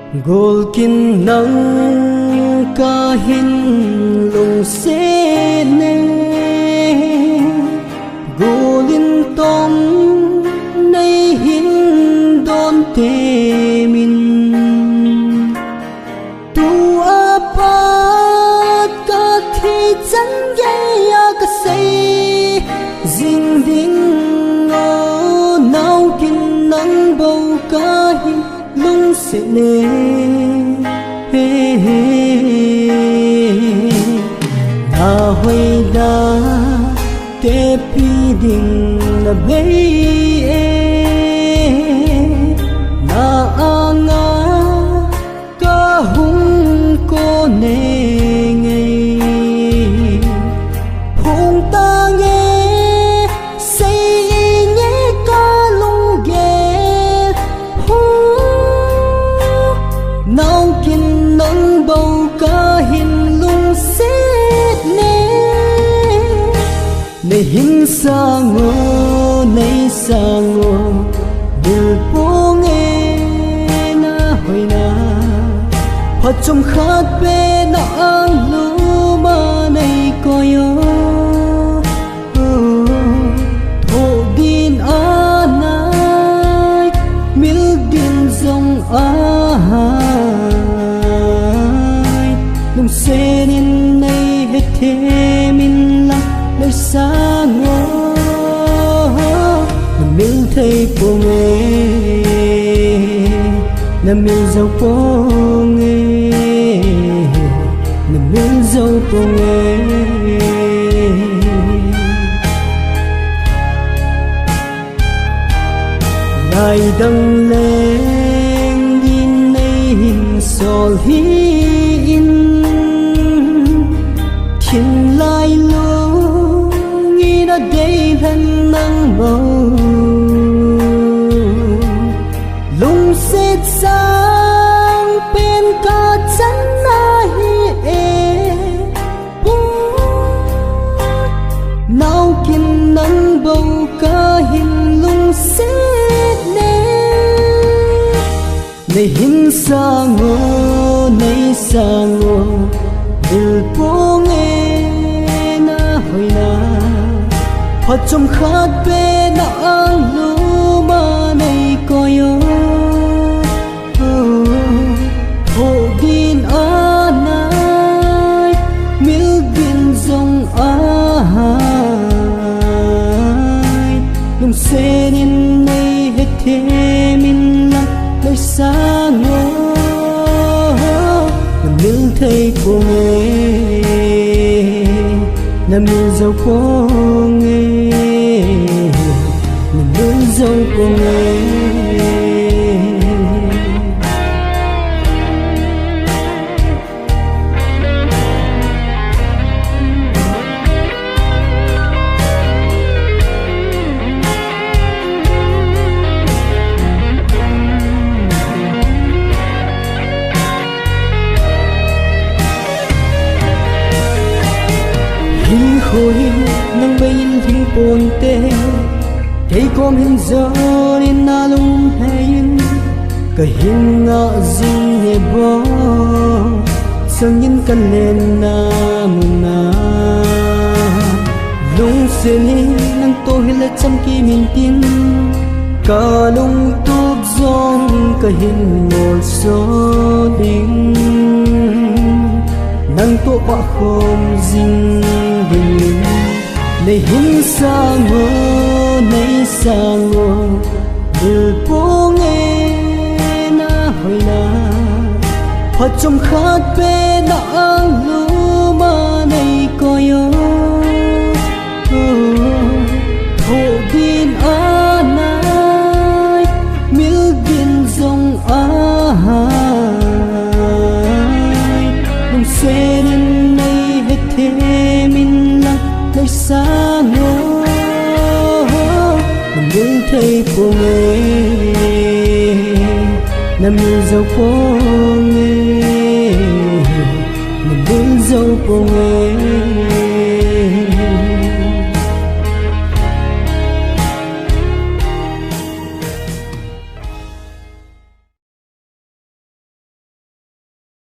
Golkin nang kahin lung se ne Golin tom nay hin don te min Tu apat ka thi chan ya ka say Ding ding o nau kin nang bầu kahin lung se ne na hoi da te pi ding na bei na anga ka hung ko ne ngai hung ta nge say nge ka lung ge nau kin nang bầu ka hin lung set ne nei hin sang o nei sang o dil pong e na hoi na phat chom khat pe na ang lu ma nei ko yo tho din anai mil din zong a lung sen in nay hết thế min la nơi sang ngô nằm miêu thấy buông nằm miêu dâu buông nằm miêu dâu buông lại đăng lên in nay hình sol hi thiên lai lu nghĩ đã đây thân nắng màu lung xét sang bên cả chân na hi e nào kin nắng bầu cả hin lung xét ne hin sang ngô nay sang ngô dil pong phat chom khat pe na ang lu ma nei ko yo ho din anai mil din zong ai lung sen in nei hết thế min la nơi xa ngô mil thấy buông nằm miêu dâu buông nằm miêu dâu buông hin khôi nang bay in thing pon te thấy com hin gió in na lung hayin ka hin nga zing he bo sang in kan len na muna lung se ni nang to hila cham ki min tin ka lung tup zong ka hin mol so ding nang to pa khom zing ding nei hin sang ngô nei sang ngô dil pong na hoi na phat chom khat pe na ang lu ma nei ko yo tho din anai mil din zong ai lung sen in nay hết thế min la nơi xa ngô nằm miêu thấy buông nằm miêu dâu buông nằm miêu dâu buông